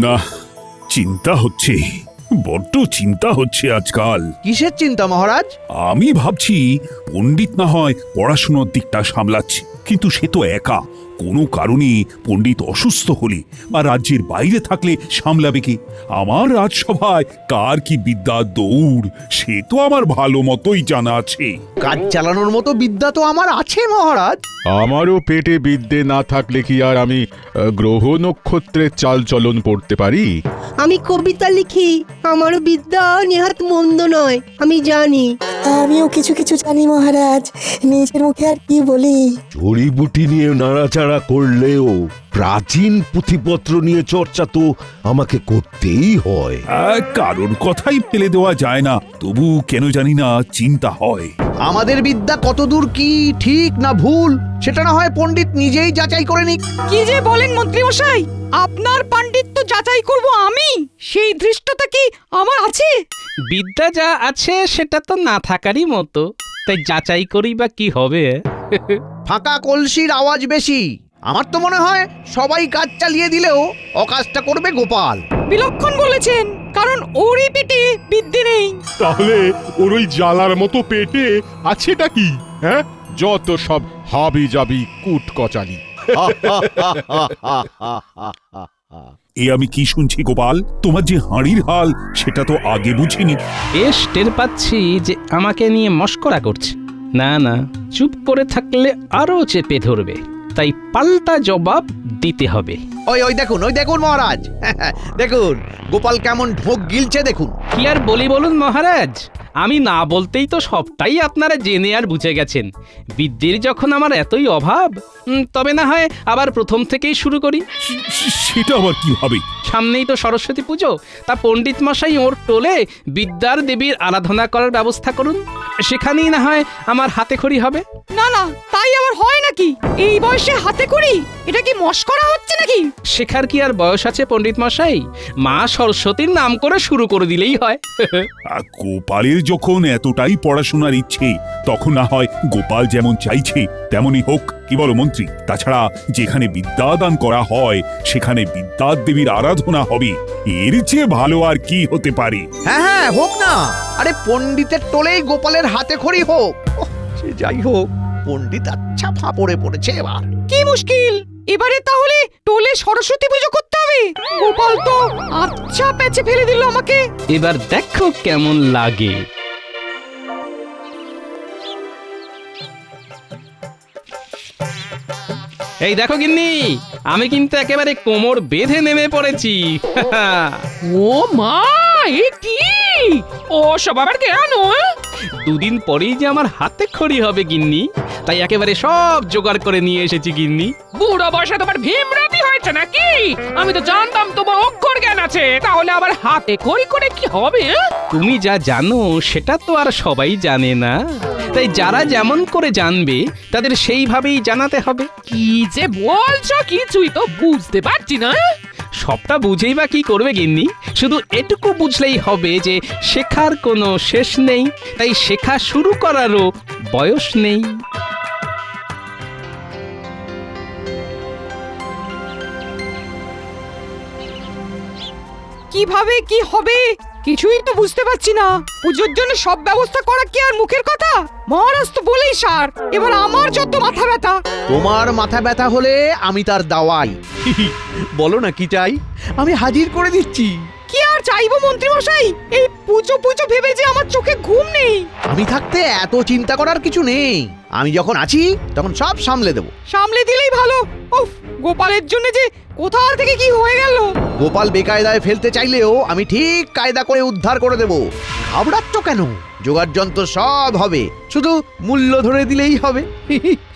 না, চিন্তা হচ্ছে, বড্ড চিন্তা হচ্ছে আজকাল। কিসের চিন্তা মহারাজ? আমি ভাবছি পণ্ডিত না হয় পড়াশোনার দিকটা সামলাচ্ছে, কিন্তু সে তো একা। কোনো কারণে পণ্ডিত অসুস্থ হলে বা রাজ্যের বাইরে থাকলে সামলাবে কে? আমার রাজসভায় কার কি বিদ্যা দৌড় সে তো আমার ভালো মতোই জানা আছে। কাজ চালানোর মতো বিদ্যা তো আমার আছে মহারাজ। আমারও পেটে বিদ্যে না থাকলে কি আর আমি গ্রহ নক্ষত্রের চাল চলন পড়তে পারি? আমি কবিতা লিখি, আমারও বিদ্যা নেহাত মন্দ নয়, আমি জানি। আমিও কিছু কিছু জানি মহারাজ, নিজের মুখে আর কি বলি। জড়িবুটি নিয়ে নাড়াচাড়া করলেও প্রাচীন পুঁথিপত্র নিয়ে চর্চা তো আমাকে করতেই হয়। কারোর কথাই ফেলে দেওয়া যায় না, তবু কেন জানি না চিন্তা হয়। আমাদের বিদ্যা কতদূর কি ঠিক না ভুল সেটা না হয় পণ্ডিত নিজেই যাচাই করে নিক। কি যে বলেন মন্ত্রী মশাই, আপনার পাণ্ডিত্য যাচাই করব আমি, সেই ধৃষ্টতা কি আমার আছে? বিদ্যা যা আছে সেটা তো না থাকারই মতো, তাই যাচাই করি বা কি হবে? ফাঁকা কলসির আওয়াজ বেশি। আমার তো মনে হয় সবাই কাজ চালিয়ে দিলেও অকাজটা করবে গোপাল। বিলক্ষণ বলেছেন, কারণ ওরই পেটে বিদ্যে নেই। তাহলে ওর ওই জ্বালার মতো পেটে আছেটা কি? হ্যাঁ, যত সব হাবি জাবি কুট কচালি। এ আমি কি শুনছি গোপাল? তোমার যে হাঁড়ির হাল সেটা তো আগে বুঝিনি। বেশ টের পাচ্ছি যে আমাকে নিয়ে মশকরা করছে। না না, চুপ করে থাকলে আরো চেপে ধরবে, তাই পাল্টা জবাব দিতে হবে। ওই দেখুন মহারাজ, দেখুন গোপাল কেমন ঢোক গিলছে দেখুন। কি আর বলি বলুন মহারাজ, আমি না বলতেই তো সবটাই আপনারা জেনে আর বুঝে গেছেন। বিদ্যের যখন আমার এতই অভাব, তবে না হয় আবার প্রথম থেকেই শুরু করি। সেটা আবার কি হবে? সামনেই তো সরস্বতী পুজো, তা পণ্ডিত মশাই ওর টোলে বিদ্যার দেবীর আরাধনা করার ব্যবস্থা করুন, সেখানেই না হয় আমার হাতে খড়ি হবে। না না, তাই আবার হয় নাকি? এই বয়সে হাতে করি, এটা কি মশকরা হচ্ছে নাকি? শেখার কি আর বয়স আছে পণ্ডিত মশাই? মা সরস্বতীর নাম করে শুরু করে দিলেই হয়। গোপালের যখন এতটাই পড়াশোনার ইচ্ছে, তখন না হয় গোপাল যেমন চাইছে তেমনই হোক, কি বলো মন্ত্রী? তাছাড়া যেখানে বিদ্যাদান করা হয় সেখানে বিদ্যার দেবীর আরাধনা হবে, এর চেয়ে ভালো আর কি হতে পারে? হ্যাঁ হোক না। আরে পণ্ডিতের টোলেই গোপালের হাতে খড়ি হোক। সে যাই হোক, পণ্ডিত আচ্ছা ফাঁপড়ে পড়েছে এবার। কি মুশকিল, এবারে তাহলে টোলে সরস্বতী পুজো করতে হবে। গোপাল তো আচ্ছা পেঁচে ফেলে দিল আমাকে। এবার দেখো কেমন লাগে। এই দেখো গিন্নি, আমি কিন্তু একেবারে কোমর বেঁধে নেমে পড়েছি। ও মা, এ কি? ও সব আবার কেন? দুদিন পরেই যে আমার হাতে খড়ি হবে গিন্নি, তাই একেবারে সব জোগাড় করে নিয়ে এসেছি গিন্নি। বুড়ো বয়সে তোমার ভীমরাতি হয়েছে নাকি? আমি তো জানতাম তোমার অক্ষর জ্ঞান আছে, তাহলে আবার হাতে খড়ি করে কি হবে? তুমি যা জানো সেটা তো আর সবাই জানে না, তাই যারা যেমন করে জানবে তাদের সেইভাবেই জানাতে হবে। কি যে বলছো, কিছুই তো বুঝতে পারছি না। সবটা বুঝেই বা কি করবে গিন্নি? শুধু এটুকু বুঝলেই হবে যে শেখার কোনো শেষ নেই, তাই শেখা শুরু করারও বয়স নেই। কিভাবে কি হবে কিছুই তো বুঝতে পারছি না। পুজোর জন্য সব ব্যবস্থা করা কি আর মুখের কথা? মহারাজ তো বলেই সার, এবার আমার যত মাথা ব্যথা। তোমার মাথা ব্যথা হলে আমি তার দাওয়াই। বলো না কি চাই, আমি হাজির করে দিচ্ছি। কি আর চাইবো মন্ত্রী মশাই, এই পুজো পুজো ভেবে যে আমার চোখে ঘুম নেই। আমি থাকতে এত চিন্তা করার কিছু নেই, আমি যখন আছি তখন সব সামলে দেব। সামলে দিলেই ভালো। উফ, গোপালের জন্য যে কোথা থেকে কি হয়ে গেল। গোপাল বেকায়দায় ফেলতে চাইলেও আমি ঠিক কায়দা করে উদ্ধার করে দেব। ঘাবড়াচ্ছ কেন? জোগাড় যন্ত্র সব হবে, শুধু মূল্য ধরে দিলেই হবে।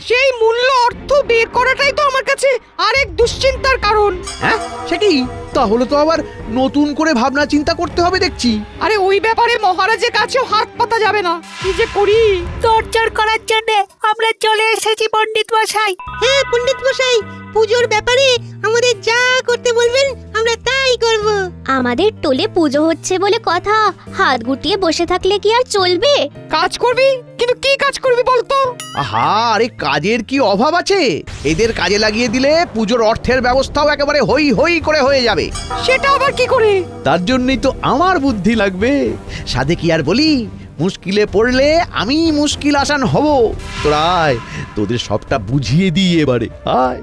সেই মূল্য অর্থ বের করাটাই তো আমার কাছে আরেক দুশ্চিন্তার কারণ। হ্যাঁ সে কি? তাহলে তো আবার নতুন করে ভাবনা চিন্তা করতে হবে দেখছি। আরে ওই ব্যাপারে মহারাজের কাছেও হাত পাতা যাবে না। কি যে করি। তোড়জোড় করার জন্য আমরা চলে এসেছি পণ্ডিত মশাই। হ্যাঁ পণ্ডিত মশাই, পুজোর ব্যাপারে আমাদের যা করতে বলবেন আমরা তাই করব। আমাদের টোলে পুজো হচ্ছে বলে কথা, হাত গুটিয়ে বসে থাকলে কি আর চলবে? কাজ করবি, কিন্তু কি কাজ করবি বলতো? আহা, আরে কাজের কি অভাব আছে? এদের কাজে লাগিয়ে দিলে পুজোর অর্থের ব্যবস্থাও একেবারে হই হই করে হয়ে যাবে। সেটা আবার কি করে? তার জন্যই তো আমার বুদ্ধি লাগবে। সাধে কি আর বলি, মুশকিলে পড়লে আমি মুশকিল আসান হব। তোরা আয়, তোদের সবটা বুঝিয়ে দিই এবারে, আয়।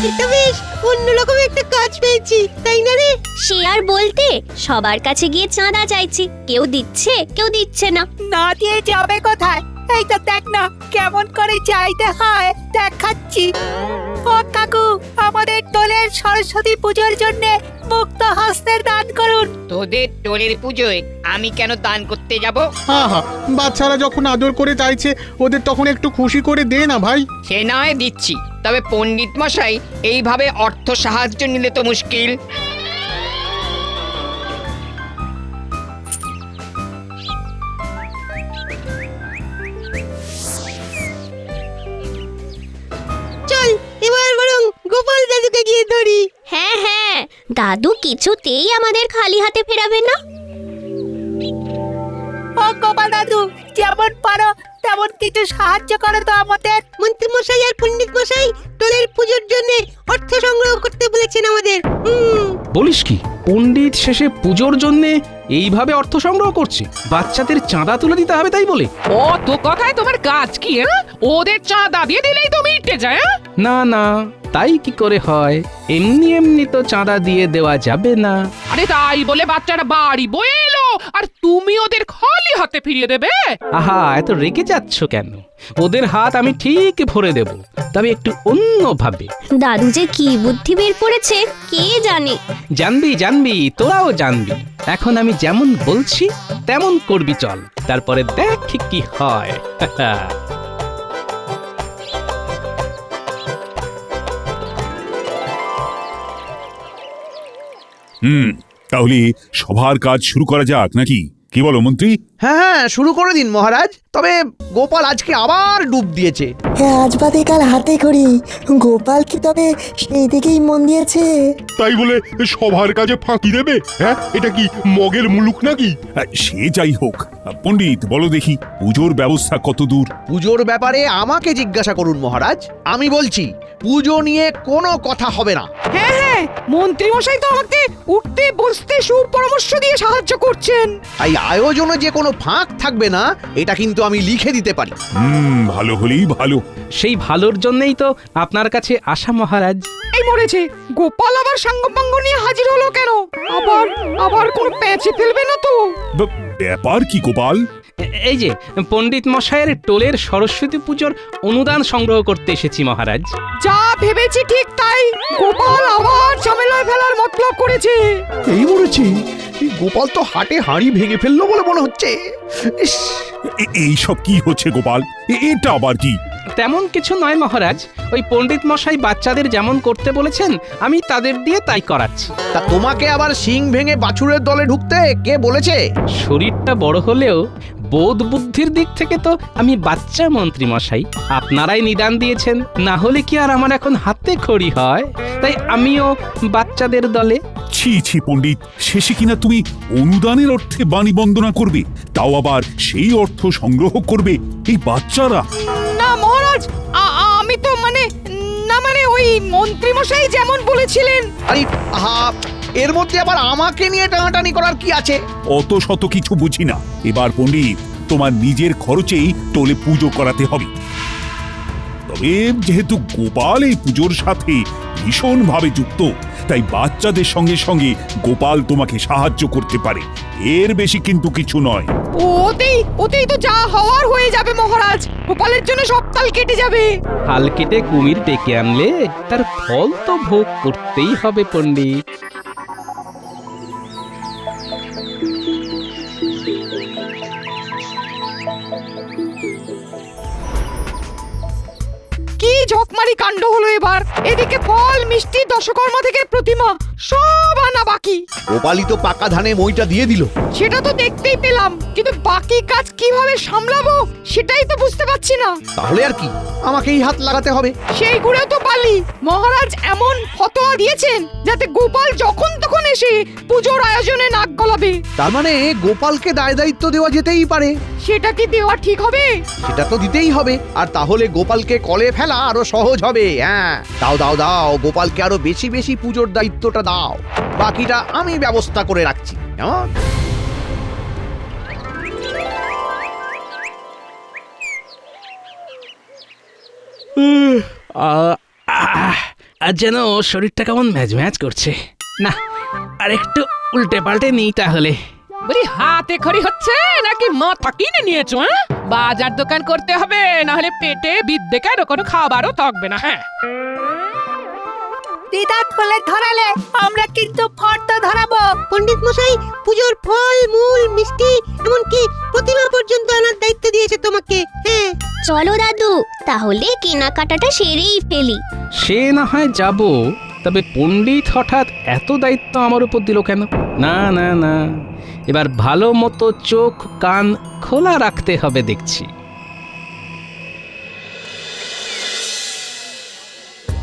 এটা বেশ অন্যরকম একটা কাজ পেয়েছি, তাই না রে? সে আর বলতে, সবার কাছে গিয়ে চাঁদা চাইছি, কেউ দিচ্ছে কেউ দিচ্ছে না। না দিয়ে যাবে কোথায়? এই তো দেখ না কেমন করে চাইতে হয়, দেখাচ্ছি। ও কাকু, আমাদের টোলের সরস্বতী পুজোর জন্য মুক্ত হস্তের দান করুন। তোদের টোলের পুজোয় আমি কেন দান করতে যাব? আহা, বাচ্চারা যখন আদর করে চাইছে ওদের তখন একটু খুশি করে দে না ভাই। সে না হয় দিচ্ছি, তবে পণ্ডিত মশাই এইভাবে অর্থ সাহায্য নিলে তো মুশকিল। চল এবার বরং গোপাল দাদুকে গিয়ে ধরি। হ্যাঁ হ্যাঁ, দাদু কিছুতেই আমাদের খালি হাতে ফেরাবে না। ও গোপাল দাদু, যেমন পারো তেমন কিছু সাহায্য করো তো আমাদের। মন্ত্রী মশাই আর পণ্ডিত মশাই টোলের পুজোর জন্য অর্থ সংগ্রহ করতে বলেছেন আমাদের। বলিস কি, পণ্ডিত শেষে পুজোর জন্য এইভাবে অর্থ সংগ্রহ করছে? বাচ্চাদের চাঁদা তুলে দিতে হবে তাই বলে? ও তো কথায় তোমার কাজ কি? ওদের চাঁদা দিয়ে দিলেই তো মিটে যায়। না না, তাই কি করে হয়? এমনি এমনি তো চাঁদা দিয়ে দেওয়া যাবে না। আরে তাই বলে বাচ্চারা বাড়ি বয়ে এলো আর তুমি ওদের খালি হাতে ফিরিয়ে দেবে? আহা, এত রেগে যাচ্ছ কেন? ওদের হাত আমি ঠিক ভরে দেব, তবে একটু অন্যভাবে। দাদু যে কি বুদ্ধি বের করেছে কে জানে। জানবি জানবি, তোরাও জানবি। এখন আমি যেমন বলছি তেমন করবি, চল, তারপরে দেখ কি হয়। তাহলে সবার কাজ শুরু করা যাক নাকি? কি বলো মন্ত্রী? হ্যাঁ হ্যাঁ, শুরু করে দিন মহারাজ। তবে গোপাল আজকে আবার ডুব দিয়েছে। হ্যাঁ, আজ বাদে কাল হাতে করি। গোপাল কি তবে সেই দিকেই মন দিয়েছে? তাই বলে সবার কাজে ফাঁকি দেবে? হ্যাঁ, এটা কি মগের মুলুক নাকি? সে যাই হোক, পণ্ডিত বলো দেখি, পুজোর ব্যবস্থা কত দূর? পুজোর ব্যাপারে আমাকে জিজ্ঞাসা করুন মহারাজ, আমি বলছি পুজো নিয়ে কোনো কথা হবে না। হ্যাঁ হ্যাঁ, মন্ত্রী মশাই তো আমাকে উঠতে বসতে সুপরামর্শ দিয়ে সাহায্য করছেন। তাই আয়োজনে যে কোনো ফাঁক থাকবে না, এটা কিন্তু আমি লিখে দিতে পারি। ভালো হলেই ভালো। সেই ভালোর জন্যই তো আপনার কাছে আসা মহারাজ। এই মরেছে, গোপাল আবার সাঙ্গপাঙ্গ নিয়ে হাজির হলো কেন? আবার আবার কোন প্যাচে ফেলবে না তো? ব্যাপার কি গোপাল? এই যে পণ্ডিত মশাইয়ের টোলের সরস্বতী পুজোর অনুদান সংগ্রহ করতে এসেছি মহারাজ। যা ভেবেছি ঠিক তাই, গোপাল আবার ঝামেলায় ফেলার মতলব করেছে। এই মরেছি, গোপাল তো হাটে হাঁড়ি ভেঙে ফেললো বলে মনে হচ্ছে। ইস, এইসব কি হচ্ছে গোপাল? এটা আবার কি? তেমন কিছু নয় মহারাজ, ওই পণ্ডিত মশাই বাচ্চাদের যেমন করতে বলেছেন আমি তাদের দিয়ে তাই করাচ্ছি। তা তোমাকে আবার শিং ভেঙে বাছুরের দলে ঢুকতে কে বলেছে? শরীরটা বড় হলেও বোধ বুদ্ধির দিক থেকে তো আমি বাচ্চা মন্ত্রী মশাই। আপনারাই নিদান দিয়েছেন, না হলে কি আর আমার এখন হাতে খড়ি হয়? তাই আমিও বাচ্চাদের দলে। ছি ছি পণ্ডিত, শেষে কিনা তুমি অনুদানের অর্থে বাণী বন্দনা করবে, তাও আবার সেই অর্থ সংগ্রহ করবে এই বাচ্চারা? না মহারাজ, আমি তো মানে ওই মন্ত্রী মশাই যেমন বলেছিলেন। আরে আহা, এর মধ্যে আবার আমাকে নিয়ে টানাটানি করার কি আছে? অত শত কিছু বুঝি না। এবার পণ্ডিত, তোমার নিজের খরচেই টোলে পুজো করাতে হবে। তবে যেহেতু গোপাল এই পুজোর সাথে ভীষণভাবে যুক্ত, তাই বাচ্চাদের সঙ্গে সঙ্গে গোপাল তোমাকে সাহায্য করতে পারে। এর বেশি কিন্তু কিছু নয়। ওতেই তো যা হওয়ার হয়ে যাবে মহারাজ। গোপালের জন্য সব তাল কেটে যাবে। হাল কেটে কুমির ডেকে আনলে তার ফল তো ভোগ করতেই হবে পণ্ডিত। কি ঝকমারি কাণ্ড হলো এবার। এদিকে ফল, মিষ্টি, দশকর্মা থেকে প্রতিমা সব আনা বাকি। গোপালই তো পাকা ধানে মইটা দিয়ে দিল। সেটা তো দেখতেই পেলাম, কিন্তু বাকি কাজ কিভাবে সামলাবো সেটাই তো বুঝতে পারছি না। তাহলে আর কি, আমাকেই হাত লাগাতে হবে। সেই গুড়ে তো পালি মহারাজ এমন ফতোয়া দিয়েছেন যাতে গোপাল যখন তখন এসে পুজোর আয়োজনে নাক গলাবে। তার মানে গোপালকে দায় দায়িত্ব দেওয়া যেতেই পারে। সেটা কি দেওয়া ঠিক হবে? সেটা তো দিতেই হবে, আর তাহলে গোপালকে কলে ফেলা আরো সহজ হবে। হ্যাঁ, দাও দাও দাও, গোপালকে আরো বেশি বেশি পুজোর দায়িত্বটা দাও। বাকিটা আমি ব্যবস্থা করে রাখছি। কেমন? আর যেন শরীরটা কেমন ম্যাজ ম্যাজ করছে। না, আর একটু উল্টে পাল্টে নিই তাহলে। বলি হাতে খড়ি হচ্ছে নাকি মাথা কিনে নিয়েছো? বাজার দোকান করতে হবে, না হলে পেটে বিদ্যে কেন কোনো খাবারও থাকবে না। হ্যাঁ, দিদাত বলে ধরালে আমরা কিন্তু ফর্দ ধরাবো। পণ্ডিত মশাই পুজোর ফল মূল মিষ্টি এমনকি প্রতিমা পর্যন্ত আনার দায়িত্ব দিয়েছে তোমাকে। হ্যাঁ, চলো দাদু, তাহলে কেনাকাটাটা সেরেই ফেলি। সে না হয় যাব, তবে পণ্ডিত হঠাৎ এত দায়িত্ব আমার উপর দিল কেন? না না না, এবার ভালো মতো চোখ কান খোলা রাখতে হবে দেখছি।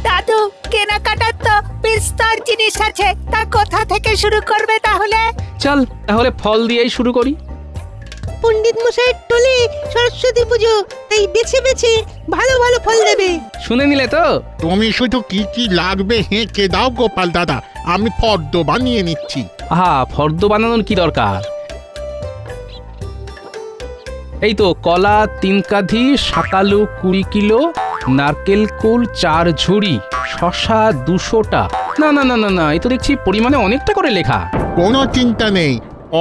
দাদু, কেনাকাটার তো বিস্তর জিনিস আছে, তা কোথা থেকে শুরু করবে তাহলে? চল তাহলে ফল দিয়েই শুরু করি। পণ্ডিত মশাইয়ের টলে সরস্বতী পুজো, তাই বেছে বেছে ভালো ভালো ফল দেবে। শুনে নিলে তো? তুমি শুধু কি কি লাগবে হেঁকে দাও গোপাল দাদা, আমি ফর্দ বানিয়ে নিচ্ছি। আহা, ফর্দ বানানোর কি দরকার? এই তো কলা 3 কাঁধি, শাকালু 20 কিলো, নারকেল কুল 4 ঝুড়ি, শশা 200টা। না না না না না, এই তো দেখছি পরিমাণে অনেকটা করে লেখা। কোনো চিন্তা নেই,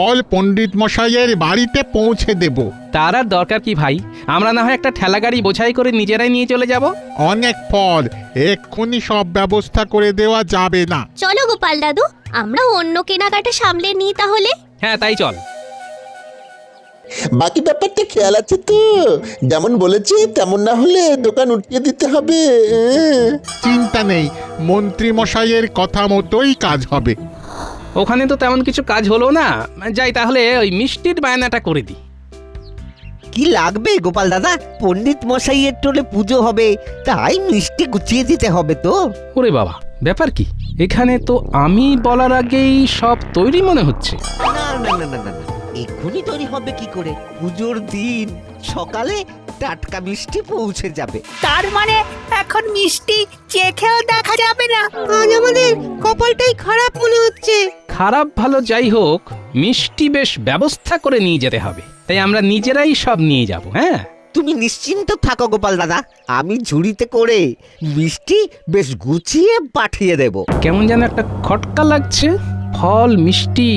অল পণ্ডিত মশাইয়ের বাড়িতে পৌঁছে দেব। তার আর দরকার কি ভাই, আমরা না হয় একটা ঠেলা গাড়ি বোঝাই করে নিজেরাই নিয়ে চলে যাব। অনেক ফল, এক্ষুনি সব ব্যবস্থা করে দেওয়া যাবে না। চলো গোপাল দাদু, আমরা অন্য কেনাকাটা সামলে নিই তাহলে। হ্যাঁ, তাই চল। বাকি ব্যাপারটা খেয়াল আছে তো? যেমন বলেছি তেমন না হলে দোকান উঠিয়ে দিতে হবে। চিন্তা নেই, মন্ত্রী মশাইয়ের কথা মতোই কাজ হবে। ওখানে তো তেমন কিছু কাজ হলো না, যাই তাহলে ওই মিষ্টির বায়নাটা করে দিই। কি লাগবে গোপাল দাদা? পণ্ডিত মশাইয়ের টোলে পুজো হবে, তাই মিষ্টি গুছিয়ে দিতে হবে তো। ওরে বাবা, ব্যাপার কি? এখানে তো আমি বলার আগেই সব তৈরি মনে হচ্ছে। না না না না না না, এক্ষুনি তৈরি হবে কি করে? পুজোর দিন সকালে টাটকা মিষ্টি পৌঁছে যাবে। তার মানে এখন মিষ্টি চেখেও দেখা যাবে না? আজ আমাদের কপালটাই খারাপ মনে হচ্ছে। খারাপ ভালো যাই হোক, মিষ্টি বেশ ব্যবস্থা করে নিয়ে যেতে হবে, তাই আমরা নিজেরাই সব নিয়ে যাব। হ্যাঁ, তুমি নিশ্চিন্ত থাকো গোপাল দাদা, আমি ঝুড়িতে করে মিষ্টি বেশ গুছিয়ে পাঠিয়ে দেব। কেমন যেন একটা খটকা লাগছে। ফল মিষ্টি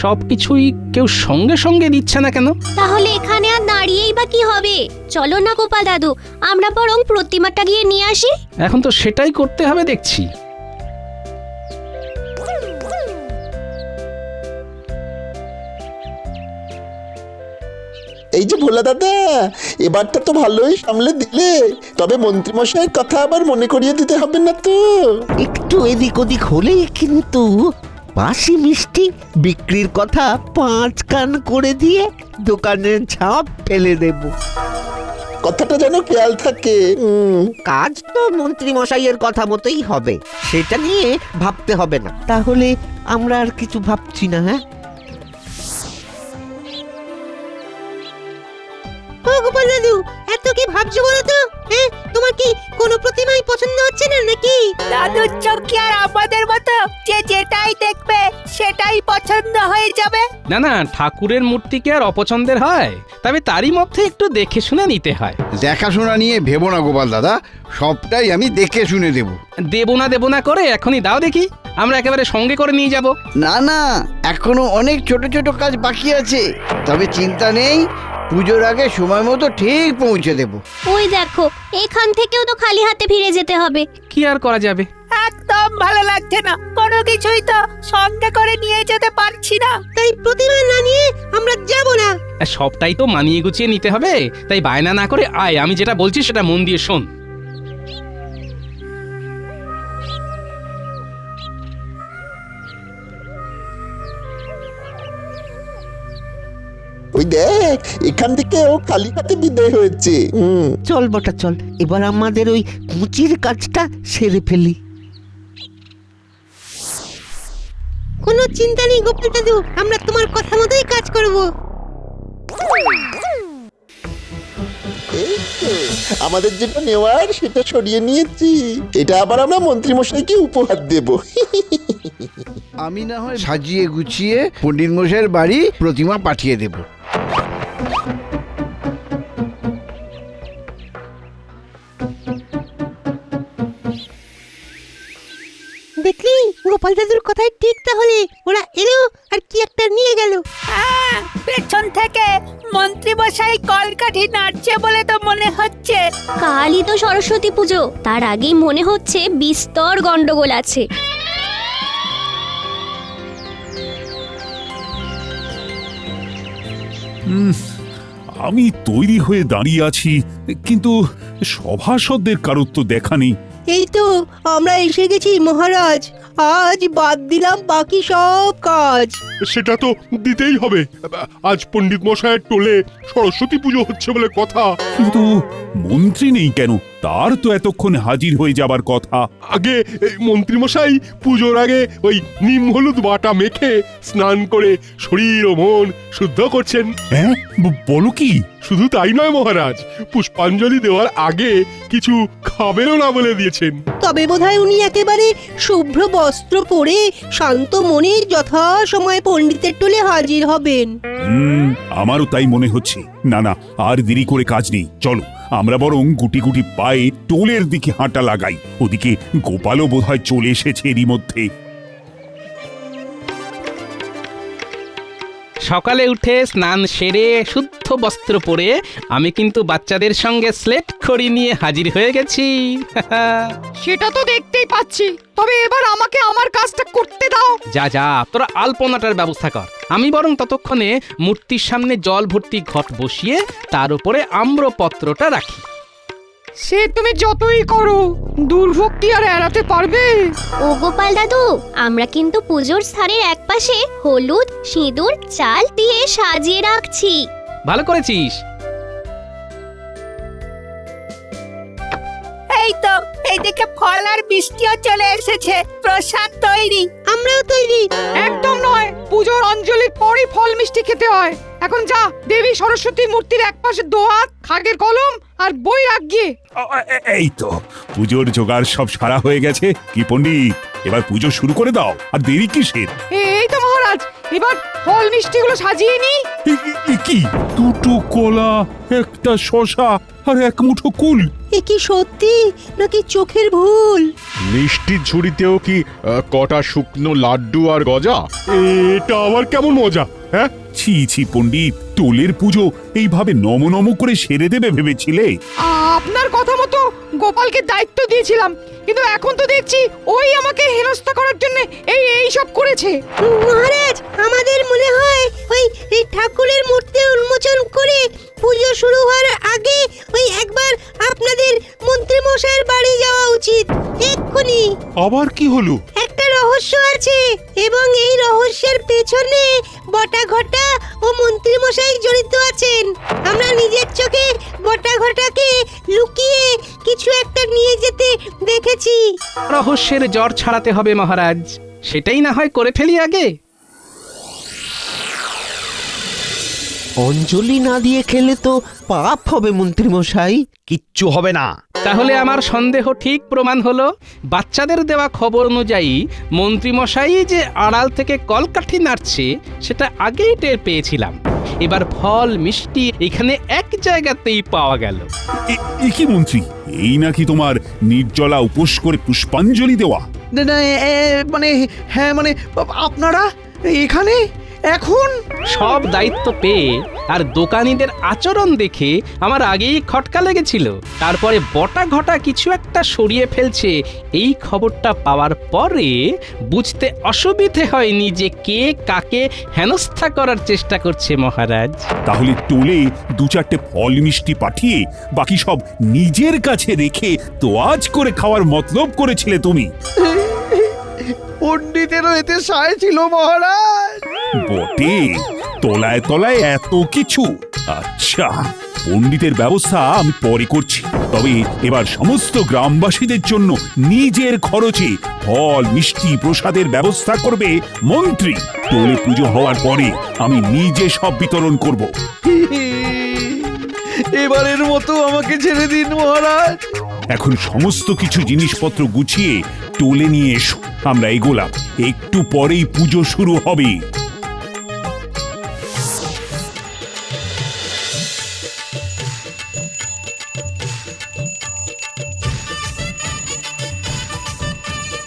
সবকিছুই কেউ সঙ্গে সঙ্গে দিচ্ছে না কেন? তাহলে এখানে আর দাঁড়িয়েই বা কি হবে? চলো না গোপাল দাদু, আমরা বরং প্রতিমাটা গিয়ে নিয়ে আসি। এখন তো সেটাই করতে হবে দেখছি। এই যে ভোলা দাদা, এবারটা তো ভালোই সামলে দিলে, তবে মন্ত্রীমশাইয়ের কথা আবার মনে করিয়ে দিতে হবে না তো? একটু এদিক ওদিক হলেই কিন্তু বাসি মিষ্টি বিক্রির কথা 5 কান করে দিয়ে দোকানের ঝাঁপ ফেলে দেব। কথাটা যেন খেয়াল থাকে। কাজ তো মন্ত্রী মশাইয়ের কথা মতোই হবে, সেটা নিয়ে ভাবতে হবে না। তাহলে আমরা আর কিছু ভাবছি না। হ্যাঁ, ও গোপাল দাদু, এত কি ভাবছো বলো তো? হ্যাঁ, তোমার কি কোনো প্রতিমাই পছন্দ হচ্ছে না নাকি? দাদুর চোখ কি আর আমাদের মতো যে যেটাই দেখবে সেটাই পছন্দ হয়ে যাবে? না না, ঠাকুরের মূর্তি কি আর অপছন্দের হয়? তবে তারই মধ্যে একটু দেখে শুনে নিতে হয়। দেখাশোনা নিয়ে ভেবো না গোপাল দাদা, সবটাই আমি দেখে শুনে দেব। দেব না করে এখনই দাও দেখি। আমরা একেবারে সঙ্গে করে নিয়ে যাব। না না, এখনো অনেক ছোট ছোট কাজ বাকি আছে, তবে চিন্তা নেই, পুজোর আগে সময় মতো ঠিক পৌঁছে দেব। ওই দেখো, এখান থেকেও তো খালি হাতে ফিরে যেতে হবে। কি আর করা যাবে? একদম ভালো লাগছে না, কোনো কিছুই তো সঙ্গে করে নিয়ে যেতে পারছি না। তাই প্রতিমা না নিয়ে আমরা যাব না। আর সবটাই তো মানিয়ে গুছিয়ে নিতে হবে, তাই বায়না না করে আয়, আমি যেটা বলছি সেটা মন দিয়ে শোন। ওই দেখ, এখান থেকে ও খালি হাতে বিদায় হয়েছে। চল বটা চল, এবার আমাদের ওই কুচির কাজটা সেরে ফেলি। কোনো চিন্তা নেই গোপাল দাদু, আমরা তোমার কথা মতোই কাজ করব। এই তো, আমাদের যেটা নেওয়ার সেটা সরিয়ে নিয়েছি, এটা আবার আমরা মন্ত্রীমশাইকে উপহার দেব। আমি না হয় সাজিয়ে গুছিয়ে পণ্ডিত মশাইয়ের বাড়ি প্রতিমা পাঠিয়ে দেব। দেখলি গোপাল দাদুর কথাই ঠিক, তাহলে ওরা এলো আর কি একটা নিয়ে গেল। পেছন থেকে মন্ত্রী মশাই কলকাঠি নাড়ছে বলে তো মনে হচ্ছে। কালই তো সরস্বতী পুজো, তার আগেই মনে হচ্ছে বিস্তর গন্ডগোল আছে। আমি তৈরি হয়ে দাঁড়িয়ে আছি, কিন্তু সভাসদদের কারোর তো দেখা নেই। এই তো আমরা এসে গেছি মহারাজ, আজ বাদ দিলাম বাকি সব কাজ। সেটা তো দিতেই হবে, আজ পণ্ডিত মশাইয়ের টোলে সরস্বতী পুজো হচ্ছে বলে কথা। কিন্তু মন্ত্রী নেই কেন? তার তো এতক্ষণে হাজির হয়ে যাবার কথা। আগে মন্ত্রী মশাই পুজোর আগে ওই নিম হলুদ বাটা মেখে স্নান করে শরীর ও মন শুদ্ধ করছেন। হ্যাঁ, বলো কি? শুধু তাই নয় মহারাজ, পুষ্পাঞ্জলি দেওয়ার আগে কিছু খাবেনও না বলে দিয়েছেন। তবে বোধহয় উনি একেবারে শুভ্র বস্ত্র পরে শান্ত মনে যথা সময় পণ্ডিতের টোলে হাজির হবেন। আমারও তাই মনে হচ্ছে। না না, আর দেরি করে কাজ নেই, চলো আমরা বরং গুটি গুটি পায়ে টোলের দিকে হাঁটা লাগাই। ওদিকে গোপালও বোধহয় চলে এসেছে এরই মধ্যে। সকালে উঠে স্নান সেরে শুদ্ধ বস্ত্র পরে আমি কিন্তু বাচ্চাদের সঙ্গে স্লেট খড়ি নিয়ে হাজির হয়ে গেছি। সেটা তো দেখতেই পাচ্ছি, তবে এবার আমাকে আমার কাজটা করতে দাও। যা যা, তোরা আলপনাটার ব্যবস্থা কর, আমি বরং ততক্ষণে মূর্তির সামনে জল ভর্তি ঘট বসিয়ে তার উপরে আম্রপত্রটা রাখি। সে তুমি যতই করো, দুর্ভক্তি আর এড়াতে পারবে? ও গোপাল দাদু, আমরা কিন্তু পুজোর স্থানের একপাশে হলুদ, সিঁদুর, চাল দিয়ে সাজিয়ে রাখছি। ভালো করেছিস। এই তো, এইদিকে ফল আর মিষ্টিও চলে এসেছে, প্রসাদ তৈরি। আমরাও তৈরি। একদম নয়, পুজোর অঞ্জলির পরই ফল মিষ্টি খেতে হয়। এখন যা, দেবী সরস্বতী মূর্তির একপাশে দোয়াত, খাগের কলম আর বই রাখ গিয়ে। এই তো পুজোর জোগাড় সব সারা হয়ে গেছে। কি পণ্ডিত, এবার পুজো শুরু করে দাও, আর দেরি কিসের? এই তো মহারাজ, এবার ফল মিষ্টিগুলো সাজিয়ে নি। কি দুটো কলা, একটা শসা আর এক মুঠো কুল? এ কি সত্যি নাকি চোখের ভুল? মিষ্টির ঝুড়িতেও কি কটা শুকনো লাড্ডু আর গজা? এটা আবার কেমন মজা? হ্যাঁ, ছি ছি পণ্ডিত, টোলের পুজো এইভাবে নম নম করে সেরে দেবে ভেবেছিলে? আপনার কথা মতো গোপালকে দায়িত্ব দিয়েছিলাম, কিন্তু এখন তো দেখছি ওই আমাকে হেনস্থা করার জন্য এই সব করেছে। মহারাজ, আমাদের মনে হয় ওই ঠাকুরের মূর্তি উন্মোচন করে পুজো শুরু হওয়ার আগে ওই একবার আপনাদের মন্ত্রী মশাইয়ের বাড়ি যাওয়া উচিত, এক্ষুনি। আবার কি হলো? একটা রহস্য আছে, এবং এই রহস্যের পেছনে বটা ঘটা ও মন্ত্রী মশাই জড়িত আছেন। আমরা নিজের চোখে বটা ঘটাকে লুকিয়ে কিছু একটা নিয়ে যেতে দেখেছি। রহস্যের জ্বর ছাড়াতে হবে মহারাজ, সেটাই না হয় করে ফেলি আগে। অঞ্জলি না দিয়ে খেলে তো পাপ হবে মন্ত্রী মশাই। কিচ্ছু হবে না। তাহলে আমার সন্দেহ ঠিক প্রমাণ হলো। বাচ্চাদের দেওয়া খবর অনুযায়ী মন্ত্রী মশাই যে আড়াল থেকে কলকাঠি নাড়ছে সেটা আগেই টের পেয়েছিলাম। এবার ফল মিষ্টি এখানে এক জায়গাতেই পাওয়া গেল। কি মন্ত্রী, এই নাকি তোমার নির্জলা উপোস করে পুষ্পাঞ্জলি দেওয়া? না, না, মানে হ্যাঁ মানে আপনারা এখানে এখন? সব দায়িত্ব পেয়ে আর দোকানীদের আচরণ দেখে আমার আগেই খটকা লেগেছিল। তারপরে বটা ঘটা কিছু একটা সরিয়ে ফেলছে এই খবরটা পাওয়ার পরে বুঝতে অসুবিধে হয়নি যে কে কাকে হেনস্থা করার চেষ্টা করছে মহারাজ। তাহলে টোলে 2-4টে ফল মিষ্টি পাঠিয়ে বাকি সব নিজের কাছে রেখে তোয়াজ করে খাওয়ার মতলব করেছিলে তুমি। পণ্ডিতেরও এতে সায় ছিল মহারাজ। বটে, তলায় তলায় এত কিছু। আচ্ছা, পণ্ডিতের ব্যবস্থা আমি পরে করছি, তবে এবার সমস্ত গ্রামবাসীদের জন্য নিজের খরচে ফল মিষ্টি প্রসাদের ব্যবস্থা করবে মন্ত্রী। টোলে পুজো হওয়ার পরে আমি নিজে সব বিতরণ করব। এবারের মতো আমাকে ছেড়ে দিন মহারাজ। এখন সমস্ত কিছু জিনিসপত্র গুছিয়ে টোলে নিয়ে এসো, আমরা এগোলাম। একটু পরেই পুজো শুরু হবে।